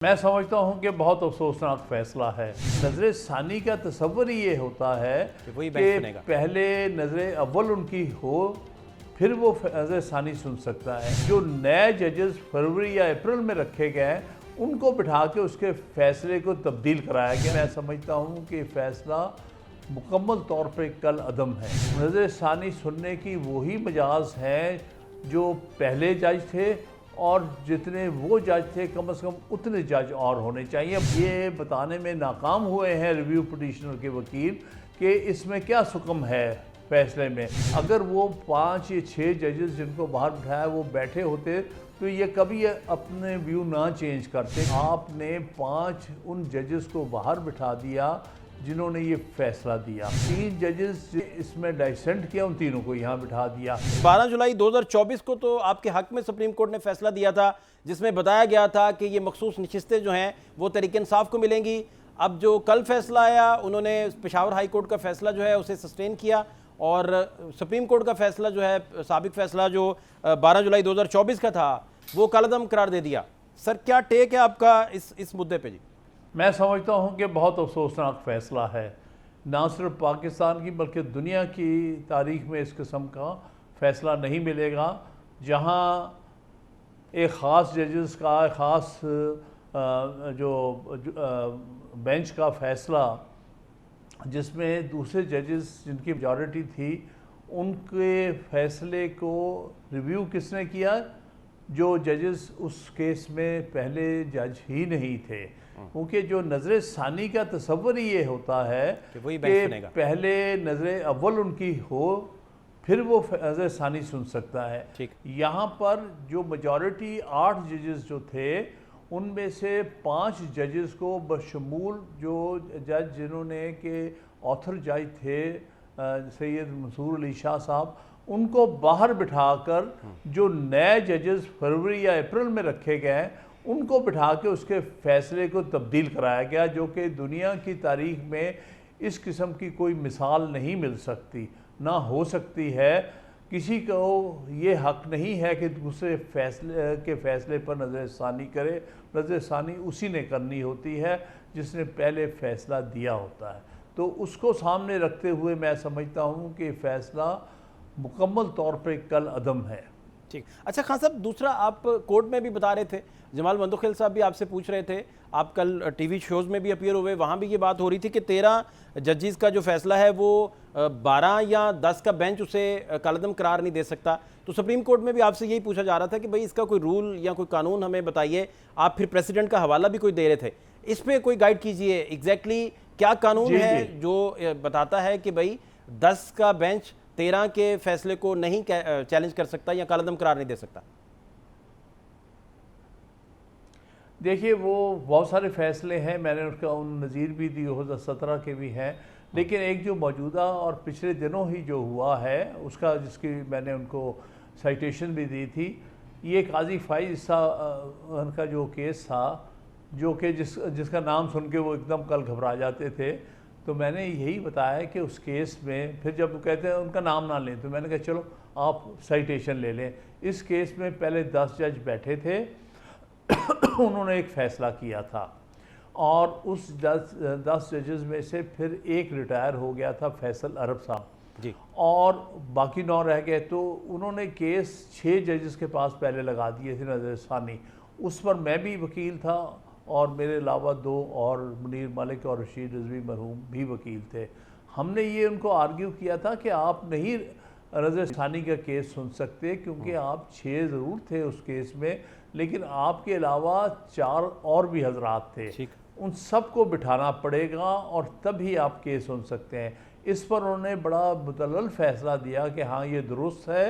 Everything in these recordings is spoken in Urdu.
میں سمجھتا ہوں کہ بہت افسوسناک فیصلہ ہے۔ نظر ثانی کا تصور ہی یہ ہوتا ہے کہ پہلے نظر اول ان کی ہو پھر وہ نظر ثانی سن سکتا ہے۔ جو نئے ججز فروری یا اپریل میں رکھے گئے ان کو بٹھا کے اس کے فیصلے کو تبدیل کرایا گیا۔ میں سمجھتا ہوں کہ فیصلہ مکمل طور پر کل عدم ہے۔ نظر ثانی سننے کی وہی مجاز ہے جو پہلے جج تھے، اور جتنے وہ جج تھے کم از کم اتنے جج اور ہونے چاہیے۔ یہ بتانے میں ناکام ہوئے ہیں ریویو پٹیشنر کے وکیل کہ اس میں کیا حکم ہے فیصلے میں۔ اگر وہ 5 یا 6 ججز جن کو باہر بٹھایا وہ بیٹھے ہوتے تو یہ کبھی اپنے ویو نہ چینج کرتے۔ آپ نے 5 ان ججز کو باہر بٹھا دیا جنہوں نے یہ فیصلہ دیا۔ 3 ججز اس میں ڈائسنٹ کیا، ان تینوں کو یہاں بٹھا دیا۔ 12 جولائی 2024 کو تو آپ کے حق میں سپریم کورٹ نے فیصلہ دیا تھا جس میں بتایا گیا تھا کہ یہ مخصوص نشستیں جو ہیں وہ تحریک انصاف کو ملیں گی۔ اب جو کل فیصلہ آیا انہوں نے پشاور ہائی کورٹ کا فیصلہ جو ہے اسے سسٹین کیا، اور سپریم کورٹ کا فیصلہ جو ہے سابق فیصلہ جو 12 جولائی 2024 کا تھا وہ کالعدم قرار دے دیا۔ سر کیا ٹیک ہے آپ کا اس مدعے پہ؟ جی میں سمجھتا ہوں کہ بہت افسوسناک فیصلہ ہے، نہ صرف پاکستان کی بلکہ دنیا کی تاریخ میں اس قسم کا فیصلہ نہیں ملے گا جہاں ایک خاص ججز کا ایک خاص جو بینچ کا فیصلہ جس میں دوسرے ججز جن کی میجورٹی تھی ان کے فیصلے کو ریویو کس نے کیا؟ جو ججز اس کیس میں پہلے جج ہی نہیں تھے، کیونکہ جو نظر ثانی کا تصور ہی یہ ہوتا ہے کہ پہلے نظر اول ان کی ہو پھر وہ نظر ثانی سن سکتا ہے۔ یہاں پر جو میجورٹی 8 ججز جو تھے ان میں سے 5 ججز کو بشمول جو جج جنہوں نے کہ آتھر جج تھے سید منصور علی شاہ صاحب، ان کو باہر بٹھا کر جو نئے ججز فروری یا اپریل میں رکھے گئے ان کو بٹھا کے اس کے فیصلے کو تبدیل کرایا گیا، جو کہ دنیا کی تاریخ میں اس قسم کی کوئی مثال نہیں مل سکتی، نہ ہو سکتی ہے۔ کسی کو یہ حق نہیں ہے کہ دوسرے فیصلے پر نظر ثانی کرے۔ نظر ثانی اسی نے کرنی ہوتی ہے جس نے پہلے فیصلہ دیا ہوتا ہے۔ تو اس کو سامنے رکھتے ہوئے میں سمجھتا ہوں کہ فیصلہ مکمل طور پر کل عدم ہے۔ ٹھیک، اچھا خان صاحب، دوسرا آپ کورٹ میں بھی بتا رہے تھے، جمال مندوخیل صاحب بھی آپ سے پوچھ رہے تھے، آپ کل ٹی وی شوز میں بھی اپیئر ہوئے، وہاں بھی یہ بات ہو رہی تھی کہ 13 ججز کا جو فیصلہ ہے وہ 12 یا 10 کا بینچ اسے کالعدم قرار نہیں دے سکتا۔ تو سپریم کورٹ میں بھی آپ سے یہی پوچھا جا رہا تھا کہ بھئی اس کا کوئی رول یا کوئی قانون ہمیں بتائیے۔ آپ پھر پریسیڈنٹ کا حوالہ بھی کوئی دے رہے تھے، اس پہ کوئی گائیڈ کیجئے، ایگزیکٹلی کیا قانون ہے جو بتاتا ہے کہ بھئی 10 کا بینچ 13 کے فیصلے کو نہیں چیلنج کر سکتا یا کالعدم قرار نہیں دے سکتا؟ دیکھیے وہ بہت سارے فیصلے ہیں، میں نے اس کا نظیر بھی دی، 2017 کے بھی ہیں، لیکن ایک جو موجودہ اور پچھلے دنوں ہی جو ہوا ہے اس کا جس کی میں نے ان کو سائٹیشن بھی دی تھی، یہ قاضی فائز صاحب ان کا جو کیس تھا، جو کہ جس کا نام سن کے وہ ایک دم کل گھبرا جاتے تھے، تو میں نے یہی بتایا کہ اس کیس میں پھر جب وہ کہتے ہیں ان کا نام نہ لیں تو میں نے کہا چلو آپ سائٹیشن لے لیں۔ اس کیس میں پہلے 10 جج بیٹھے تھے، انہوں نے ایک فیصلہ کیا تھا، اور اس 10 ججز میں سے پھر ایک ریٹائر ہو گیا تھا، فیصل عرب صاحب، اور باقی 9 رہ گئے۔ تو انہوں نے کیس 6 ججز کے پاس پہلے لگا دیے تھے نظر ثانی، اس پر میں بھی وکیل تھا اور میرے علاوہ 2 اور منیر ملک اور رشید رضوی مرحوم بھی وکیل تھے۔ ہم نے یہ ان کو آرگیو کیا تھا کہ آپ نہیں نظر ثانی کا کیس سن سکتے کیونکہ آپ 6 ضرور تھے اس کیس میں، لیکن آپ کے علاوہ 4 اور بھی حضرات تھے، ان سب کو بٹھانا پڑے گا اور تب ہی آپ کیس سن سکتے ہیں۔ اس پر انہوں نے بڑا مدلل فیصلہ دیا کہ ہاں یہ درست ہے،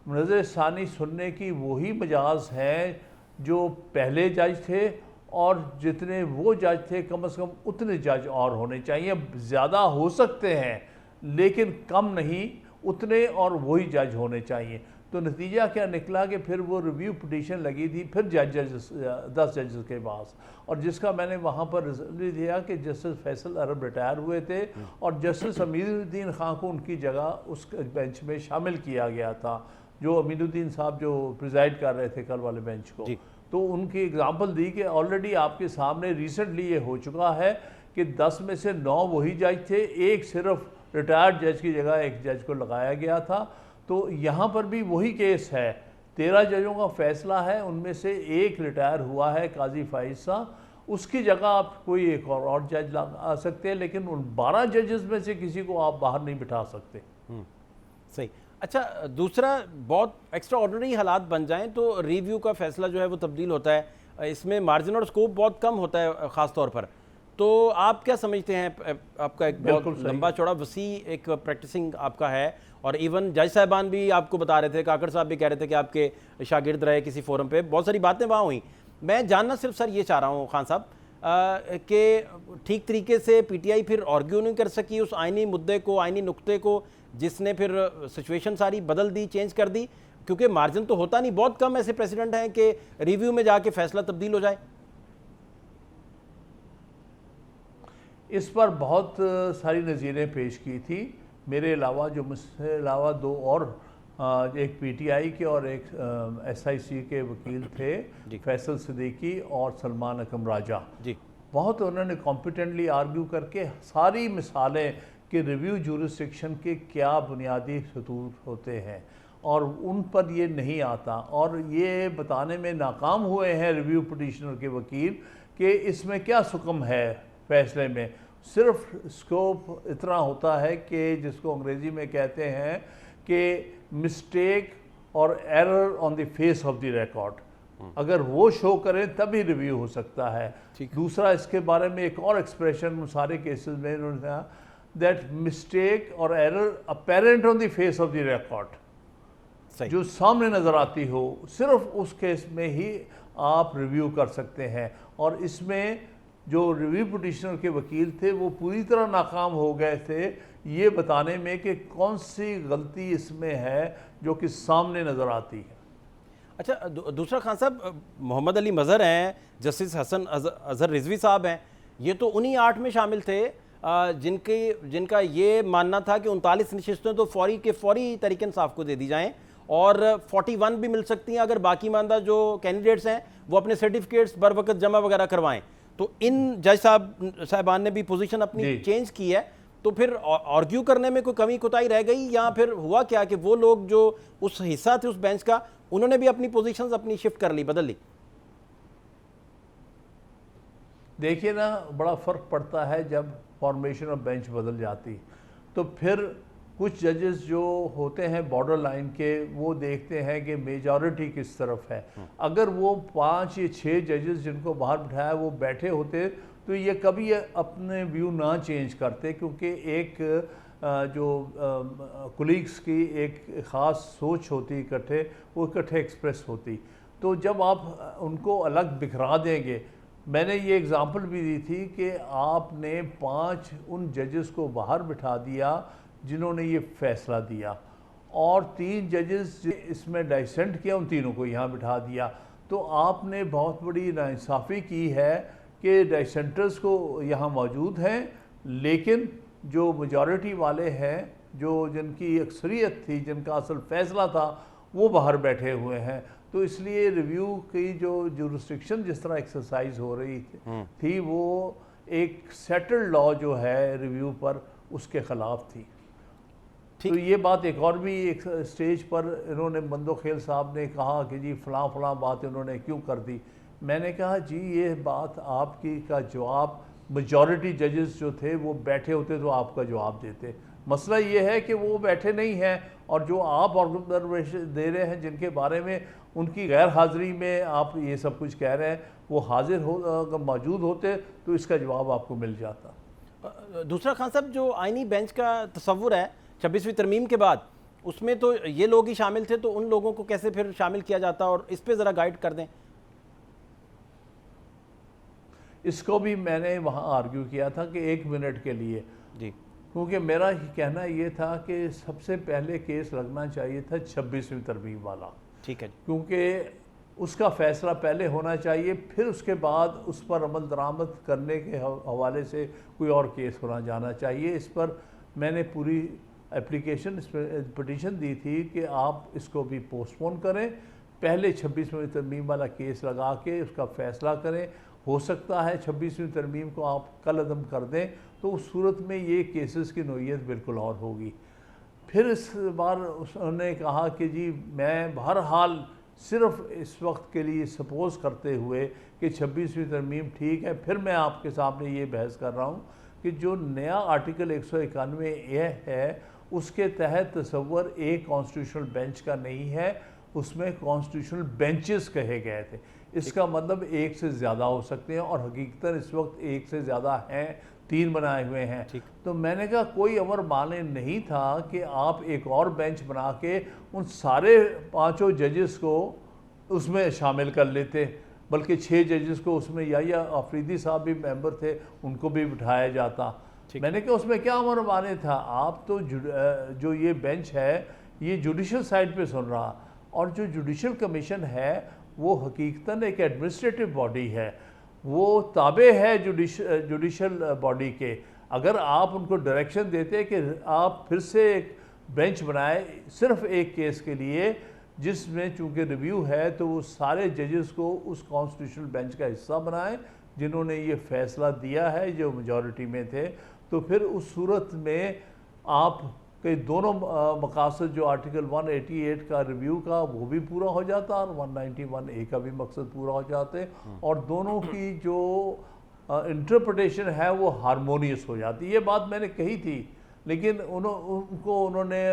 نظر ثانی سننے کی وہی مجاز ہے جو پہلے جج تھے، اور جتنے وہ جج تھے کم از کم اتنے جج اور ہونے چاہیے۔ زیادہ ہو سکتے ہیں لیکن کم نہیں، اتنے اور وہی جج ہونے چاہیے۔ تو نتیجہ کیا نکلا کہ پھر وہ ریویو پٹیشن لگی تھی پھر 10 ججز کے پاس، اور جس کا میں نے وہاں پر رزلٹ بھی دیا کہ جسٹس فیصل عرب ریٹائر ہوئے تھے اور جسٹس امین الدین خان کو ان کی جگہ اس بینچ میں شامل کیا گیا تھا، جو امین الدین صاحب جو پریزائڈ کر رہے تھے کل والے بینچ کو۔ تو ان کی اگزامپل دی کہ آلریڈی آپ کے سامنے ریسنٹلی یہ ہو چکا ہے کہ 10 میں سے 9 وہی جج تھے، ایک صرف ریٹائرڈ جج کی جگہ ایک جج کو لگایا گیا تھا. تو یہاں پر بھی وہی کیس ہے، 13 ججوں کا فیصلہ ہے، ان میں سے ایک ریٹائر ہوا ہے قاضی فائز صاحب، اس کی جگہ آپ کوئی ایک اور جج لگا سکتے ہیں، لیکن ان 12 ججز میں سے کسی کو آپ باہر نہیں بٹھا سکتے. صحیح. اچھا دوسرا، بہت ایکسٹرا آرڈنری حالات بن جائیں تو ریویو کا فیصلہ جو ہے وہ تبدیل ہوتا ہے، اس میں مارجن اور سکوپ بہت کم ہوتا ہے خاص طور پر. تو آپ کیا سمجھتے ہیں، آپ کا ایک بہت لمبا چوڑا وسیع ایک پریکٹسنگ آپ کا ہے، اور ایون جج صاحبان بھی آپ کو بتا رہے تھے، کاکڑ صاحب بھی کہہ رہے تھے کہ آپ کے شاگرد رہے کسی فورم پہ، بہت ساری باتیں وہاں ہوئیں. میں جاننا صرف سر یہ چاہ رہا ہوں خان صاحب کہ ٹھیک طریقے سے پی ٹی آئی پھر آرگیو نہیں کر سکی اس آئینی مدعے کو، آئینی نقطے کو، جس نے پھر سچویشن ساری بدل دی، چینج کر دی، کیونکہ مارجن تو ہوتا نہیں، بہت کم ایسے پریسیڈنٹ ہیں کہ ریویو میں جا کے فیصلہ تبدیل ہو جائے. اس پر بہت ساری نظیریں پیش کی تھی میرے علاوہ، جو مجھ سے علاوہ 2 اور ایک پی ٹی آئی کے اور ایک ایس آئی سی کے وکیل تھے، فیصل صدیقی اور سلمان اکرم راجہ. بہت انہوں نے کمپیٹنٹلی آرگیو کر کے ساری مثالیں کہ ریویو جورسڈکشن کے کیا بنیادی خطوط ہوتے ہیں اور ان پر یہ نہیں آتا، اور یہ بتانے میں ناکام ہوئے ہیں ریویو پٹیشنر کے وکیل کہ اس میں کیا سکم ہے فیصلے میں. صرف اسکوپ اتنا ہوتا ہے کہ جس کو انگریزی میں کہتے ہیں کہ mistake or error on the face of the record, اگر وہ شو کریں تبھی ریویو ہو سکتا ہے. دوسرا اس کے بارے میں ایک اور ایکسپریشن سارے کیسز میں انہوں نے کہا that mistake or error apparent on the face of the record, جو سامنے نظر آتی ہو، صرف اس کیس میں ہی آپ ریویو کر سکتے ہیں. اور اس میں جو ریویو پٹیشنر کے وکیل تھے وہ پوری طرح ناکام ہو گئے تھے یہ بتانے میں کہ کون سی غلطی اس میں ہے جو کہ سامنے نظر آتی ہے. اچھا دوسرا خان صاحب، محمد علی مظہر ہیں، جسٹس حسن اظہر رضوی صاحب ہیں، یہ تو انہی 8 میں شامل تھے جن کا یہ ماننا تھا کہ 39 نشستیں تو فوری کے فوری تحریک انصاف کو دے دی جائیں، اور 41 بھی مل سکتی ہیں اگر باقی ماندہ جو کینڈیڈیٹس ہیں وہ اپنے سرٹیفکیٹس بر وقت جمع وغیرہ کروائیں. تو ان جج صاحبان نے بھی پوزیشن اپنی چینج کی ہے، تو پھر آرگیو کرنے میں کوئی کمی کوتاہی رہ گئی، یا پھر ہوا کیا کہ وہ لوگ جو اس حصہ تھے اس بینچ کا انہوں نے بھی اپنی پوزیشنز اپنی شفٹ کر لی، بدل لی؟ دیکھیے نا، بڑا فرق پڑتا ہے جب فارمیشن آف بینچ بدل جاتی. تو پھر کچھ ججز جو ہوتے ہیں بارڈر لائن کے، وہ دیکھتے ہیں کہ میجورٹی کس طرف ہے. اگر وہ 5 یا 6 ججز جن کو باہر بٹھایا وہ بیٹھے ہوتے تو یہ کبھی اپنے ویو نہ چینج کرتے، کیونکہ ایک جو کولیگز کی ایک خاص سوچ ہوتی اکٹھے، وہ اکٹھے ایکسپریس ہوتی. تو جب آپ ان کو الگ بکھرا دیں گے، میں نے یہ اگزامپل بھی دی تھی کہ آپ نے 5 ان ججز کو باہر بٹھا دیا جنہوں نے یہ فیصلہ دیا، اور 3 ججز اس میں ڈائسنٹ کیا، ان تینوں کو یہاں بٹھا دیا. تو آپ نے بہت بڑی ناانصافی کی ہے کہ ڈائسنٹرز کو یہاں موجود ہیں، لیکن جو میجورٹی والے ہیں، جو جن کی اکثریت تھی، جن کا اصل فیصلہ تھا، وہ باہر بیٹھے ہوئے ہیں. تو اس لیے ریویو کی جو جورسڈکشن جس طرح ایکسرسائز ہو رہی تھی وہ ایک سیٹلڈ لا جو ہے ریویو پر اس کے خلاف تھی. تو یہ بات ایک اور بھی ایک سٹیج پر انہوں نے مندوخیل صاحب نے کہا کہ جی فلاں فلاں بات انہوں نے کیوں کر دی. میں نے کہا جی یہ بات آپ کی کا جواب میجورٹی ججز جو تھے وہ بیٹھے ہوتے تو آپ کا جواب دیتے. مسئلہ یہ ہے کہ وہ بیٹھے نہیں ہیں، اور جو آپ آبزرویشن دے رہے ہیں جن کے بارے میں ان کی غیر حاضری میں آپ یہ سب کچھ کہہ رہے ہیں، وہ حاضر اگر موجود ہوتے تو اس کا جواب آپ کو مل جاتا. دوسرا خان صاحب، جو آئینی بینچ کا تصور ہے 26ویں ترمیم کے بعد، اس میں تو یہ لوگ ہی شامل تھے، تو ان لوگوں کو کیسے پھر شامل کیا جاتا، اور اس پہ ذرا گائیڈ کر دیں. اس کو بھی میں نے وہاں آرگیو کیا تھا کہ 1 منٹ کے لیے، کیونکہ میرا کہنا یہ تھا کہ سب سے پہلے کیس لگنا چاہیے تھا 26ویں ترمیم والا. ٹھیک ہے، کیونکہ اس کا فیصلہ پہلے ہونا چاہیے، پھر اس کے بعد اس پر عمل درآمد کرنے کے حوالے سے کوئی اور کیس ہونا جانا چاہیے. اس پر میں نے پوری اپلیکیشن پٹیشن دی تھی کہ آپ اس کو بھی پوسٹ پون کریں، پہلے 26ویں ترمیم والا کیس لگا کے اس کا فیصلہ کریں. ہو سکتا ہے 26ویں ترمیم کو آپ کل عدم کر دیں تو اس صورت میں یہ کیسز کی نوعیت بالکل اور ہوگی. پھر اس بار انہوں نے کہا کہ جی میں بہرحال صرف اس وقت کے لیے سپوز کرتے ہوئے کہ 26ویں ترمیم ٹھیک ہے، پھر میں آپ کے سامنے یہ بحث کر رہا ہوں کہ جو نیا آرٹیکل 191A ہے اس کے تحت تصور ایک کانسٹیٹیوشنل بینچ کا نہیں ہے، اس میں کانسٹیٹیوشنل بینچز کہے گئے تھے. اس کا مطلب ایک سے زیادہ ہو سکتے ہیں، اور حقیقتاً اس وقت ایک سے زیادہ ہیں، 3 بنائے ہوئے ہیں. تو میں نے کہا کوئی امر مانے نہیں تھا کہ آپ ایک اور بینچ بنا کے ان سارے 5 ججز کو اس میں شامل کر لیتے، بلکہ 6 ججز کو اس میں یا آفریدی صاحب بھی ممبر تھے ان کو بھی بٹھایا جاتا. میں نے کہا اس میں کیا امر مانے تھا؟ آپ تو جو یہ بینچ ہے یہ جوڈیشل سائڈ پہ سن رہا، اور جو جوڈیشل کمیشن ہے وہ حقیقتاً ایک ایڈمنسٹریٹو باڈی ہے، وہ تابع ہے جوڈیشل باڈی کے. اگر آپ ان کو ڈائریکشن دیتے کہ آپ پھر سے ایک بینچ بنائے صرف ایک کیس کے لیے جس میں چونکہ ریویو ہے، تو وہ سارے ججز کو اس کانسٹیٹیوشنل بینچ کا حصہ بنائیں جنہوں نے یہ فیصلہ دیا ہے جو میجورٹی میں تھے. تو پھر اس صورت میں آپ کہ دونوں مقاصد جو آرٹیکل 188 کا ریویو کا وہ بھی پورا ہو جاتا اور 191A کا بھی مقصد پورا ہو جاتے، اور دونوں کی جو انٹرپریٹیشن ہے وہ ہارمونیس ہو جاتی. یہ بات میں نے کہی تھی، لیکن انہوں نے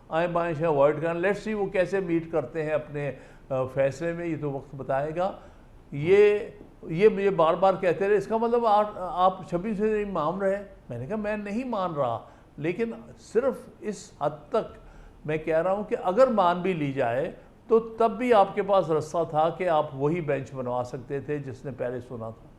آئیں بائیں سے اوائڈ کرنا. لیٹس سی وہ کیسے میٹ کرتے ہیں اپنے فیصلے میں، یہ تو وقت بتائے گا. یہ مجھے بار بار کہتے رہے اس کا مطلب آپ 26 سے مان رہے ہیں. میں نے کہا میں نہیں مان رہا، لیکن صرف اس حد تک میں کہہ رہا ہوں کہ اگر مان بھی لی جائے تو تب بھی آپ کے پاس رستہ تھا کہ آپ وہی بینچ بنوا سکتے تھے جس نے پہلے سنا تھا.